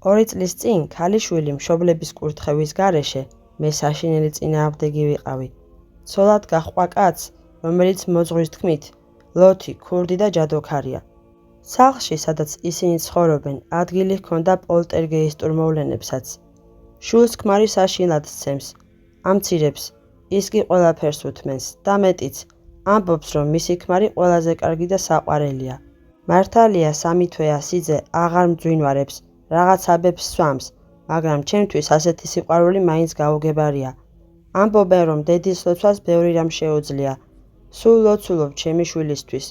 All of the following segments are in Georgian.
2 წლის წინ ქალიშვილი მშობლების კურთხევის გარეშე მე საშინელი წინააღმდეგი ვიყავი. ცოლად გაჰყვა კაცს, რომელიც მოძღვრის თქმით, ლოთი, ქურდი და ჯადოქარია. სახლში, სადაც ისინი ცხოვრობენ, ადგილი ჰქონდა პოლტერგეისტურ მოვლენებსაც. შვილს ქმარი საშინლად სცემს, ამცირებს, ის კი ყველაფერს უთმენს და მეტიც, ამბობს, რომ მისი ქმარი ყველაზე კარგი და საყვარელია. მართალია 3 თვე ასიძე აღარ მძვინვარებს, რაღაცაბებს სვამს, მაგრამ ჩემთვის ასეთი სიყვარული მაინც გაუგებარია. ამბობენ, რომ დედის ლოცვას ბევრი რამ შეუძლია. სულ ლოცულობ ჩემი შვილისთვის.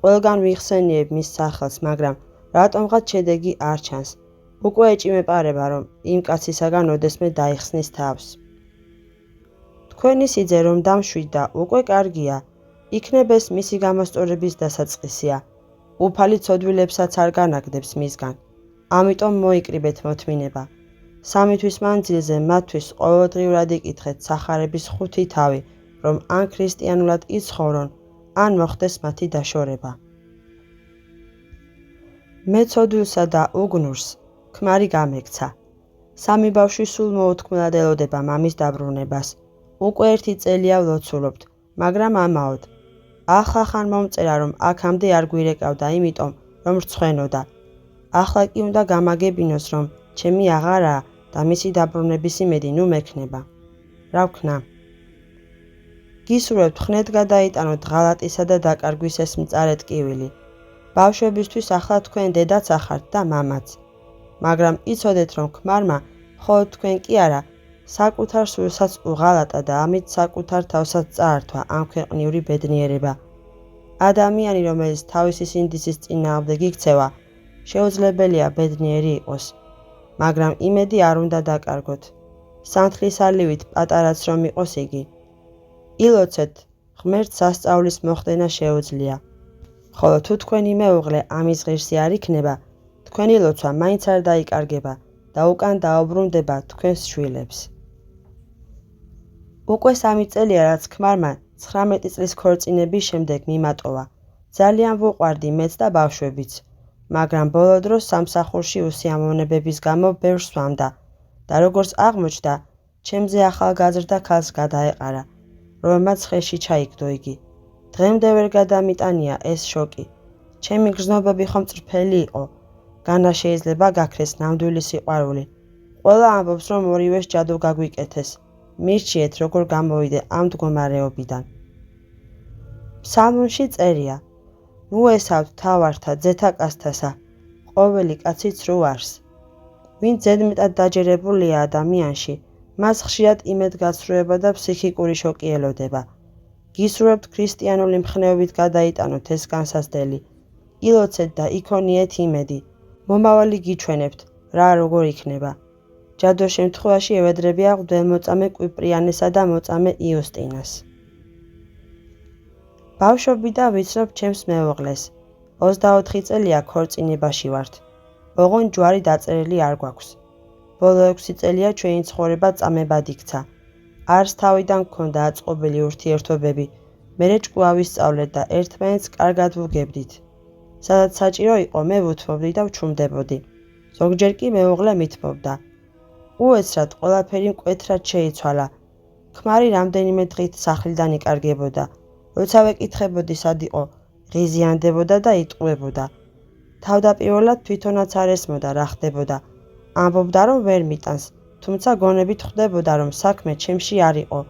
ყველგან ვიხსენიებ მის სახელს, მაგრამ რატომღაც შედეგი არ ჩანს. უკვე ეჭიმეპარება, რომ იმ კაცისაგან ოდესმე დაიხსნის თავს. თქვენი სიძე რომ დამშვიდ და უკვე კარგია, იქნებ ეს მისი გამოსწორების დასაწყისია. უფალი ცოდვილებსაც არ განაგდებს მისგან. ამიტომ მოიკრიბეთ მოთმინება. 3 თვის მანძილზე მათთვის ყოველდღიურად იკითხეთ სახარების 5 თავი, რომ ან ქრისტიანულად იცხოვრონ, ან მოხდეს მათი დაშორება. მე ცოდვილსა და უგნურს ქმარი გამექცა. 3 ბავშვი სულ მოუთქმელად ელოდება მამის დაბრუნებას. უკვე 1 წელია ვლოცულობთ, მაგრამ ამაოდ. ახლა მომწერა, რომ აქამდე არ გვირეკავდა, იმიტომ, რომ რცხვენოდა. ახლა კი უნდა გამაგებინოს, რომ ჩემი აღარაა და მისი დაბრუნების იმედი ნუ მექნება. რა ვქნა? გისურვებთ ხნედ გადაიტანოთ ღალატისა და დაკარგვის ეს მწარე ტკივილი. ბავშვებისთვის ახლა თქვენ დედაც ახართ და მამაც. მაგრამ იცოდეთ, რომ ქმარმა, მხოლოდ თქვენ კი არა, საკუთარ სულსაც უღალატა და ამით საკუთარ თავსაც წაართვა ამ ქვეყნიური ბედნიერება. ადამიანი, რომელიც თავისი სინდისის წინააღმდეგ იქცევა, შეუძლებელია ბედნიერი იყოს. მაგრამ იმედი არ უნდა დაკარგოთ. სანთლის ალივით პატარაც რომ იყოს იგი. ილოცეთ, ღმერთს სასწაულის მოხდენა შეუძლია. ხოლო თუ თქვენი მეუღლე ამის ღირსი არ იქნება, თქვენი ლოცვა მაინც არ დაიკარგება და უკან დაუბრუნდება თქვენს შვილებს. უკვე 3 წელია, რაც ქმარმა 19 წლის ქორწინების შემდეგ მიმატოვა. ძალიან ვუყვარდი მეც და ბავშვებიც, მაგრამ ბოლო დროს სამსახურში უსიამოვნებების გამო ბევრს ვამდა და როგორც აღმოჩნდა, ჩემზე ახალგაზრდა ქალს გადაეყარა, რომელმაც ხელში ჩაიგდო იგი. დღემდე ვერ გადამიტანია ეს შოკი. ჩემი გრძნობები ხომ წრფელი იყო. განა შეიძლება გაქრეს ნამდვილი სიყვარული. ყველა ამბობს, რომ ორივეს ჯადო გაგვიკეთეს. მირჩიეთ, როგორ გამოვიდე ამ მდგომარეობიდან. ფსალმუნში წერია: ნუ ესავთ თავართა ძეთა კაცთასა, ყოველი კაცი ცრუ არს. ვინც ზედმეტად დაჯერებულია ადამიანში, მას ხშირად იმედგაცრუება და ფსიქიკური შოკი ელოდება. გისურვებთ ქრისტიანული მხნეობით გადაიტანოთ ეს განსაცდელი. ილოცეთ და იქონიეთ იმედი. მომავალი გიჩვენებთ, რა როგორ იქნება. ჯადოს შემთხვევაში ევედრებია მღვდელმოწამე კვიპრიანესა და მოწამე იუსტინას. ბავშვობიდან ვიცნობ ჩემს მეუღლეს. 24 წელია ქორწინებაში ვართ. ოღონდ ჯვარი დაწერილი არ გვაქვს. ბოლო 6 წელია ჩვენი ცხოვრება წამებად იქცა. არც თავიდან გქონდა აწყობილი ურთიერთობები, მერე ჭკუა ვისწავლეთ და ერთმანეთს კარგად ვუგებდით. სადაც საჭირო იყო, მე ვუთმობდი და ვჩუმდებოდი. ზოგჯერ კი მეუღლე მითმობდა. უეცრად ყველაფერი მკვეთრად შეიცვალა. ქმარი რამდენიმე დღით სახლიდან იკარგებოდა. როცა ვეკითხებოდი სად იყო, ღიზიანდებოდა და იტყუებოდა. თავდაპირველად თვითონაც არ ესმოდა რა ხდებოდა. ამბობდა, რომ ვერ მიტანს, თუმცა გონებით ხვდებოდა, რომ საქმე ჩემში არ იყო.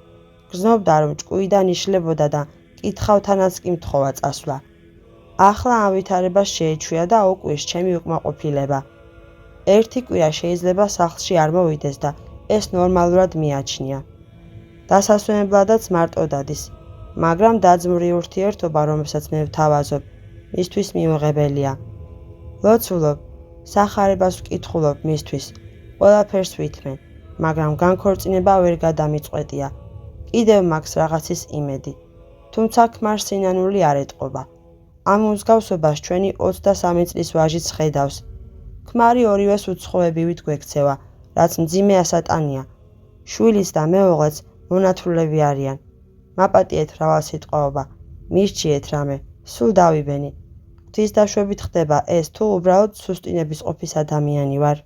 გრძნობდა, რომ ჭკუიდან იშლებოდა და კითხავთანაც კი მთხოვა წასვლა. ახლა ამ ვითარებას შეეჩვია და უკვირს ჩემი უკმაყოფილება. 1 კვირა შეიძლება სახლში არ მოვიდეს და ეს ნორმალურად მიაჩნია. დასასვენებლადაც მარტო დადის, მაგრამ დაძმური ურთიერთობა, რომელსაც მე ვთავაზობ, მისთვის მიუღებელია. ლოცულობ, სახარებას ვკითხულობ მისთვის, ყველაფერს ვითმენ, მაგრამ განქორწინება ვერ გადამიწყვეტია. კიდევ მაქვს რაღაცის იმედი, თუმცა ქმარს სინანული არ ეტყობა. ამ მსგავსობას ჩვენი 23 წლის ვაჟიც ხედავს. ქმარი ორივეს უცხოებივით გვექცევა, რაც მძიმე ასატანია. შვილიც და მეუღლეც მონათლულები არიან. მაპატიეთ მრავალ სიტყვაობა, მირჩიეთ რამე, სულ დავიბენი. ღვთის დაშვებით ხდება ეს თუ უბრალოდ სუსტინების ყოფის ადამიანი ვარ?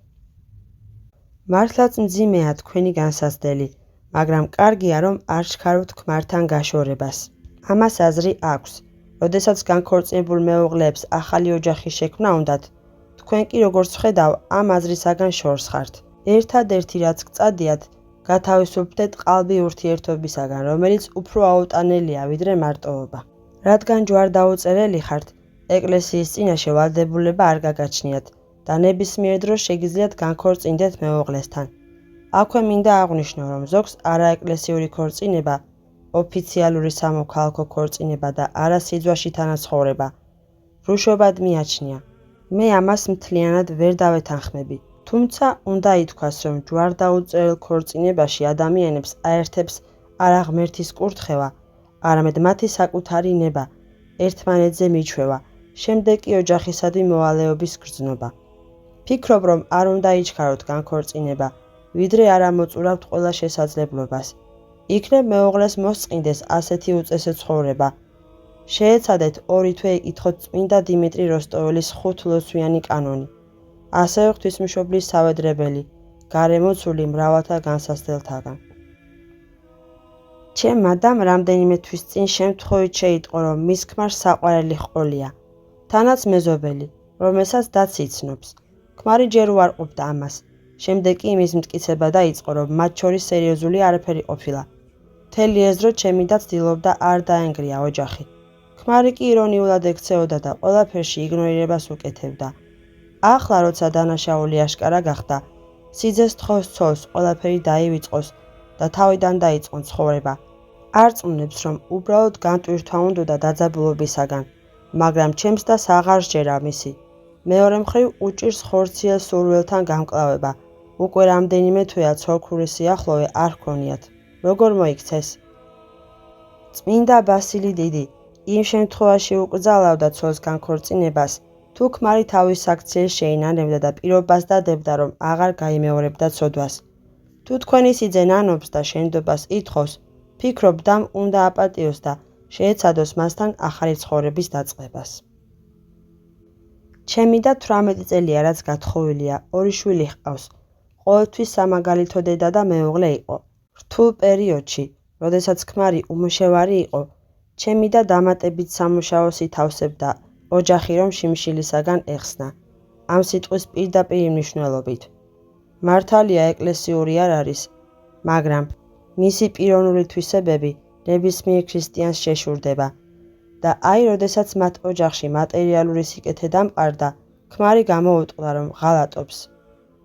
მართლაც მძიმეა თქვენი განსაცდელი, მაგრამ კარგია რომ არ ჩქარობთ ქმართან გაშორებას. ამას აზრი აქვს. როდესაც განქორწინებულ მეუღლეებს ახალი ოჯახი შექმნა უნდათ, თქვენ კი როგორც ვხედავ ამ აზრისაგან შორს ხართ. ერთადერთი რაც გწადიათ, გათავისუფლდეთ ყალბი ურთიერთობისაგან, რომელიც უფრო აუტანელია ვიდრე მარტოობა. რადგან ჯვარდაუწერელი ხართ, ეკლესიის წინაშე ვალდებულება არ გაგაჩნიათ და ნებისმიერ დროს შეგიძლიათ განქორწინდეთ მეუღლესთან. აქვე მინდა აღვნიშნო, რომ ზოგს არაეკლესიური ქორწინება, ოფიციალური სამოქალაქო ქორწინება და არასიძვაში თანაცხოვრება რუშობად მიაჩნია. მე ამას მთლიანად ვერ დავეთანხმები. თუმცა უნდა ითქვას, რომ ჯვარდაუწერელ ქორწინებაში ადამიანებს აერთებს არა ღმერთის კურთხევა, არამედ მათი საკუთარი ნება, ერთმანეთზე მიჩვევა, შემდეგ კი ოჯახისადმი მოვალეობის გრძნობა. ფიქრობ, რომ არ უნდა იჩქაროთ განქორწინება, ვიდრე არ ამოწურავთ ყველა შესაძლებლობას. იქნებ მეუღლეს მოსწყინდეს ასეთი უწესე ცხოვრება. შეეცადეთ 2 თვე იკითხოთ წმინდა დიმიტრი როსტოველის 5 ლოცვიანი კანონი. ასევე ღვთისმშობლის სავედრებელი, გარემოცული მრავალთა განსაცდელთაგან. ჩემ მადამ რამდენიმე თვის წინ შემთხვევით შეიტყო, რომ მის ქმარს საყვარელი ჰყოლია, თანაც მეზობელი, რომელსაც დაც იცნობს. ქმარი ჯერ უარყოფდა ამას. შემდეგ კი იმის მტკიცება დაიწყო, რომ მათ შორის სერიოზული არაფერი ყოფილა. მთელი ეს დრო ჩემი და ცდილობდა არ დაენგრია ოჯახი. ქმარი კი ირონიულად ექცეოდა და ყველაფერში იგნორირებას უკეთებდა. ახლა როცა დანაშაული აშკარა გახდა, სიძეს თხოვს ცოლს ყველაფერი დაივიწყოს და თავიდან დაიწყონ ცხოვრება. არ წუნებს, რომ უბრალოდ განტვირთვა უნდოდა დაძაბულობისაგან, მაგრამ ჩემს და აღარ სჯერა მისი. მეორე მხრივ უჭირს ხორციელ სურვილთან გამკლავება. უკვე რამდენიმე თვეა ცოლქური სიახლოვე არ ჰქონიათ. როგორ მოიქცეს? წმინდა ბასილი დიდი იმ შემთხვევაში უკრძალავდა ცოლს განქორწინებას, თუ ქმარი თავის აქციეს შეინანებდა და პირობას დადებდა, რომ აღარ გაიმეორებდა ცოდვას. თუ თქვენი სიძე ნანობს და შენდობას ითხოვს, ფიქრობ დამ უნდა აპატიოს და შეეცადოს მასთან ახალი ცხოვრების დაწყებას. ჩემი და 18 წელია, რაც გათხოვილია, 2 შვილი ჰყავს. ყოველთვის სამაგალითო დედა და მეუღლე იყო. რთულ პერიოდში, როდესაც ქმარი უმუშევარი იყო, ჩემი და დამატებით სამუშაოს ითავსებდა ოჯახი რომ შიმშილისაგან ეხსნა. ამ სიტყვის პირდაპირ მნიშვნელობით. მართალია ეკლესიური არ არის, მაგრამ მისი პიროვნული თვისებები ნებისმიერ ქრისტიანს შეშურდება და აი როდესაც მათ ოჯახში მატერიალური სიკეთე დამყარდა, ქმარი გამოუტყდა რომ ღალატობს.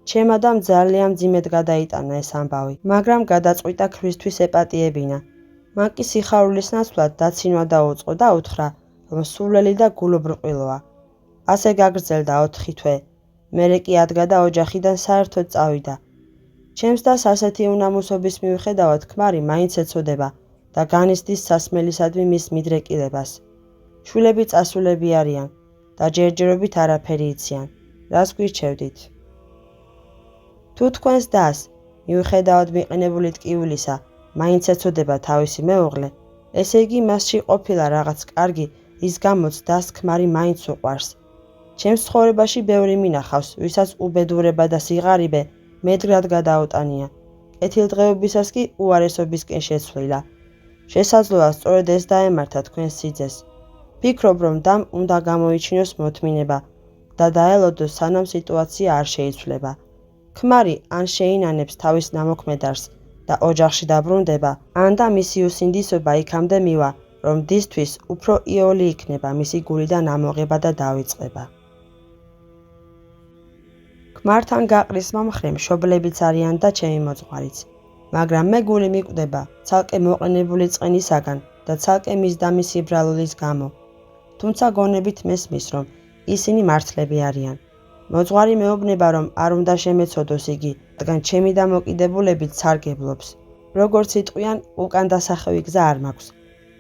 ჩემ ადამ ძალიან მძიმედ გადაიტანა ეს ამბავი, მაგრამ გადაწყვიტა ქრისთვის ეპატიებინა. მან კი სიხარულის ნაცვლად დაცინვა დაუწყო და უთხრა, რომ სულელი და გულუბრყვილოა. ასე გაგრძელდა 4 თვე. მერე კი ადგა და ოჯახიდან საერთოდ წავიდა. ჩემს დას ასეთი უნამუსობის მიუხედავად ქმარი მაინც ეცოდება და განიცდის სასმელისადმი მის მიდრეკილებას. შვილები წასულები არიან და ჯერჯერობით არაფერი იციან. რას გვირჩევდით? თუ თქვენს დას, მიუხედავად მიყენებული ტკივილისა, მაინც ეცოდება თავისი მეუღლე, ესე იგი მასში ყოფილა რაღაც კარგი, რის გამოც დას ქმარი მაინც უყვარს. ჩემს ცხოვრებაში ბევრი მინახავს, ვისაც უბედურება და სიღარიბე მედგრად გადაუტანია. კეთილდღეობისას კი უარესობისკენ შეცვლილა. შესაძლოა სწორედ ეს დაემართა თქვენს სიძეს. ფიქრობ, რომ დამ უნდა გამოიჩინოს მოთმინება და დაელოდოს სანამ სიტუაცია არ შეიცვლება. ქმარი ან შეინანებს თავის ნამოქმედარს და ოჯახში დაბრუნდება, ან და მისი უსინდისობა იქამდე მივა, რომ დისთვის უფრო იოლი იქნება მისი გულიდან ამოღება და დავიწყება. ქმართან გაყრის მომხრე მშობლებიც არიან და ჩემი მოძღვარიც, მაგრამ მე გული მიკვდება ცალკე მოყენებული წყენისაგან და ცალკე მის და მისი ბრალულის გამო. თუმცა გონებით მესმის, რომ ისინი მართლები არიან. მოძღვარი მეუბნება, რომ არ უნდა შემეცოდოს იგი, რადგან ჩემი დამოკიდებულებით სარგებლობს. როგორც იტყვიან, უკან დასახევი გზა არ მაქვს.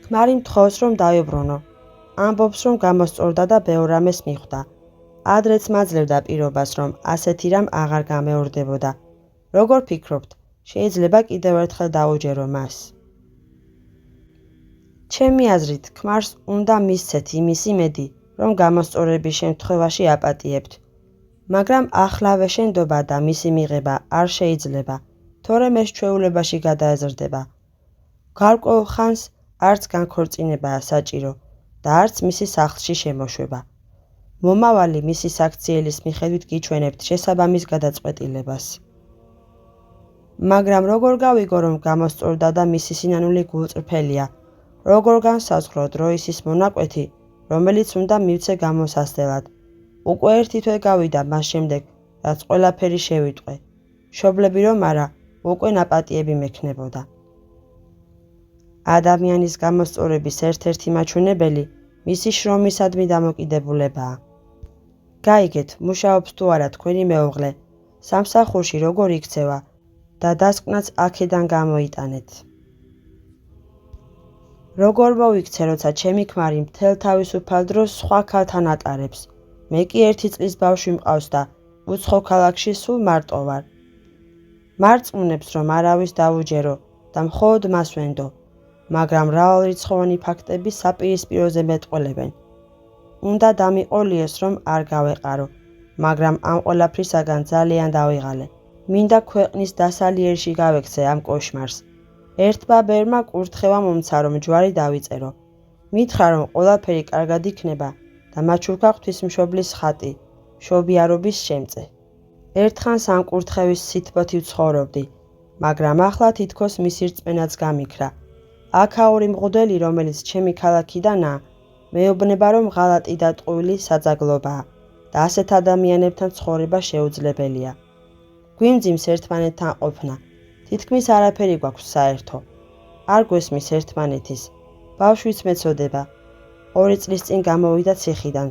ქმარი მთხოვს, რომ დავიბრუნო. ამბობს, რომ გამოსწორდა და ბევრ რამეს მიხვდა. ადრეც მაძლევდა პირობას, რომ ასეთი რამ აღარ გამეორდებოდა. როგორ ფიქრობთ, შეიძლება კიდევ ერთხელ დაუჯერო მას? ჩემი აზრით, ქმარს უნდა მისცეთ იმის იმედი, რომ გამოსწორების შემთხვევაში აპატიებთ. მაგრამ ახლავე შენდობა და მისი მიღება არ შეიძლება, თორემ ეს ჩვეულებაში გადაეზრდება. გარკვეულ ხანს არც განქორწინებაა საჭირო და არც მისი სახლში შემოშვება. მომავალი მისი საქციელის მიხედვით გიჩვენებთ შესაბამის გადაწყვეტილებას. მაგრამ როგორ გავიგო, რომ გამოსწორდა და მისი სინანული გულწრფელია, როგორ განსაზღვრო დროისის მონაკვეთი, რომელიც უნდა მივცე გამოსასწრად. უკვე ერთი თვე გავიდა მას შემდეგ, რაც ყველაფერი შევიტყვე. მშობლები რომ არა, უკვე ნაპატიები მექნებოდა. ადამიანის გამოსწორების ერთ-ერთი მაჩვენებელი მისი შრომისადმი დამოკიდებულებაა. გაიგეთ, მუშაობს თუ არა თქვენი მეუღლე, სამსახურში როგორ იქცევა და დასკვნაც აქედან გამოიტანეთ. როგორ მოვიქცე, როცა ჩემი ქმარი მთელ თავისუფალ დროს სხვა ქალთან ატარებს, მე კი 1 წლის ბავშვი მყავს და უცხო ქალაქში სულ მარტო ვარ. მარწმუნებს, რომ არავის დავუჯერო და მხოლოდ მას ვენდო, მაგრამ მრავალრიცხოვანი ფაქტები საპირისპიროზე მეტყველებენ. უნდა დამიყოლიოს, რომ არ გავეყარო, მაგრამ ამ ყველაფრისაგან ძალიან დავიღალე. მინდა ქვეყნის დასალიერში გავექცე ამ კოშმარს. ერთმა ბერმა კურთხევა მომცა, რომ ჯვარი დავიწერო. მითხრა, რომ ყველაფერი კარგად იქნება და მაჩუქა ღვთისმშობლის ხატი, მშობიარობის შემწე. ერთხანს ამ კურთხევის სითბოთი ვცხოვრობდი, მაგრამ ახლა თითქოს მისი რწმენაც გამიქრა. აქაური მღვდელი, რომელიც ჩემი ქალაქიდანაა, მეუბნება, რომ ღალატი და ტყუილი საძაგლობაა და ასეთ ადამიანებთან ცხოვრება შეუძლებელია. გვიმძიმს ერთმანეთთან ყოფნა. თითქმის არაფერი გვაქვს საერთო. არ გვესმის ერთმანეთის. ბავშვიც მეწოდება. 2 წლის წინ გამოვიდა ციხიდან.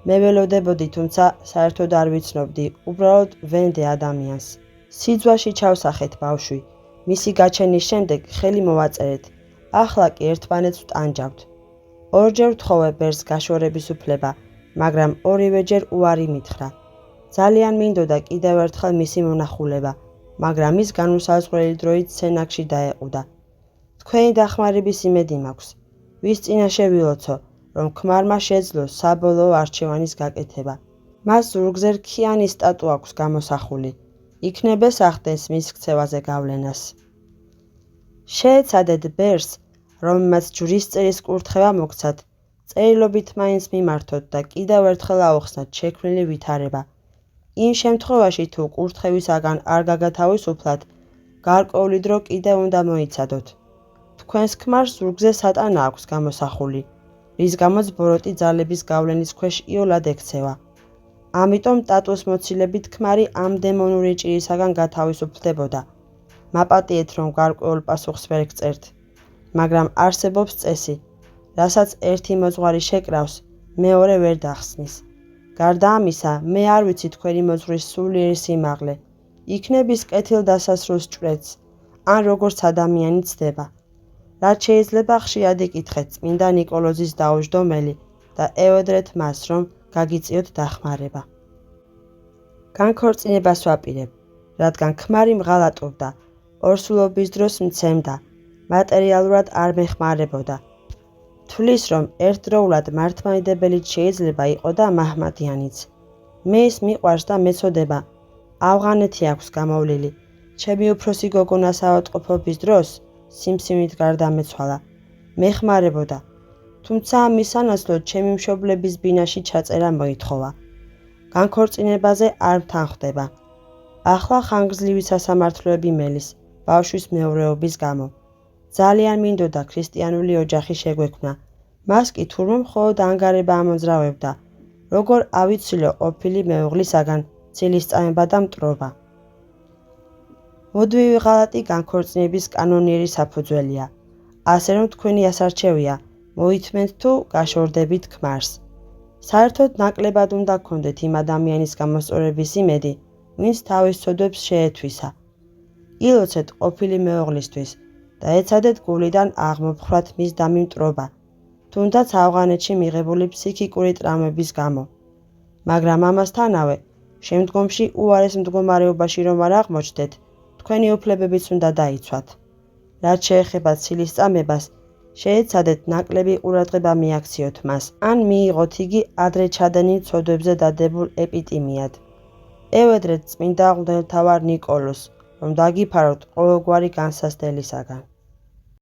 მე ველოდებოდი, თუმცა საერთოდ არ ვიცნობდი, უბრალოდ ვენდე ადამიანს. სიძვაში ჩავსახეთ ბავშვი. მისი გაჩენის შემდეგ ხელი მოვაწერეთ. ახლა კი ერთმანეთს ვტანჯავთ. 2-ჯერ ვთხოვე ბერს გაშორების უფლება, მაგრამ 2-ვეჯერ უარი მითხრა. ძალიან მინდოდა კიდევ ერთხელ მისი მონახულება, მაგრამ ის განუსაზღვრელი დროით სენაკში დაეყუდა. თქვენი დახმარების იმედი მაქვს. ვის წინაშე ვილოცო, რომ ქმარმა შეძლოს საბოლოო არჩევანის გაკეთება. მას ზურგზე რქიანი სტატუ აქვს გამოსახული. იქნებ ეს ახდენს მის ქცევაზე გავლენას. შეეცადეთ ბერს, რომელმაც ჯვრისწერის კურთხევა მოგცათ, წერილობით მაინც მიმართოთ და კიდევ ერთხელ აუხსნათ შექმნილი ვითარება. იმ შემთხვევაში, თუ კურთხევისაგან არ გაგათავისუფლათ, გარკვეული დრო კიდევ უნდა მოიცადოთ. თქვენს ქმარს ზურგზე სატანა აქვს გამოსახული, რის გამოც ბოროტი ძალების გავლენის ქვეშ იოლად ექცევა. ამიტომ ტატუს მოცილებით ქმარი ამ დემონური ჭირისაგან გათავისუფლდებოდა. მაპატიეთ, რომ გარკვეულ პასუხს ვერ გწერთ, მაგრამ არსებობს წესი, რასაც ერთი მოძღვარი შეკრავს, მეორე ვერ დახსნის. გარდა ამისა, მე არ ვიცი თქვენი მოძღვრის სულიერი სიმაღლე, იქნებ ის კეთილდასასრულს ჭვრეთს, ან როგორც ადამიანი ცდება. რაც შეიძლება ხშირად იკითხეთ წმინდა ნიკოლოზის დაუჯდომელი და ევედრეთ მას, რომ გაგიწიოთ დახმარება. განქორწინებას ვაპირებ, რადგან ქმარი მღალატობდა, ორსულობის დროს მცემდა, მატერიალურად არ მეხმარებოდა. თვლის, რომ ერთდროულად მართლმადიდებელიც შეიძლება იყო და მაჰმადიანიც. მე ის მიყვარს და მეწოდება. ავღანეთი აქვს გამოვლილი. ჩემი უფროსი გოგონა საავადმყოფობის დროს სიმსივნით გარდამეცვალა. მეხმარებოდა. თუმცა ამის სანაცვლოდ ჩემი მშობლების ბინაში ჩაწერა მოითხოვა. განქორწინებაზე არ მთანხმდება. ახლა ხანგრძლივი სასამართლოები მელის, ბავშვის მეურვეობის გამო. ძალიან მინდოდა ქრისტიანული ოჯახი შეგვექმნა. მას კი თურმე მხოლოდ ანგარება ამოძრავებდა, როგორ ავიცილო ყოფილი მეუღლისაგან ცილისწამება და მტრობა. მოდვივი ღალატი განქორწინების კანონიერი საფუძველია. ასე რომ თქვენი ასარჩევია, მოითმენთ თუ გაშორდებით ქმარს. საერთოდ ნაკლებად უნდა გქონდეთ იმ ადამიანის გამოსწორების იმედი, ვინც თავის ცოდვებს შეეთვისა. ილოცეთ ყოფილი მეუღლისთვის და ეცადეთ გულიდან აღმოფხრათ მის დამიმტრობა, თუნდაც ავღანეთში მიღებული ფსიქიკური ტრამვების გამო. მაგრამ ამასთანავე, შემდგომში უარეს მდგომარეობაში რომ არ აღმოჩნდეთ, თქვენი უფლებებიც უნდა დაიცვათ. რაც შეეხება ცილისწამებას, შეეცადეთ ნაკლები ყურადღება მიაქციოთ მას, ან მიიღოთ იგი ადრე ჩადენილ ცოდვებზე დადებულ ეპიტიმიად. ევედრეთ წმინდა მღვდელმთავარ ნიკოლოზს, რომ დაგიფაროთ ყოველგვარი განსასწრელისაგან.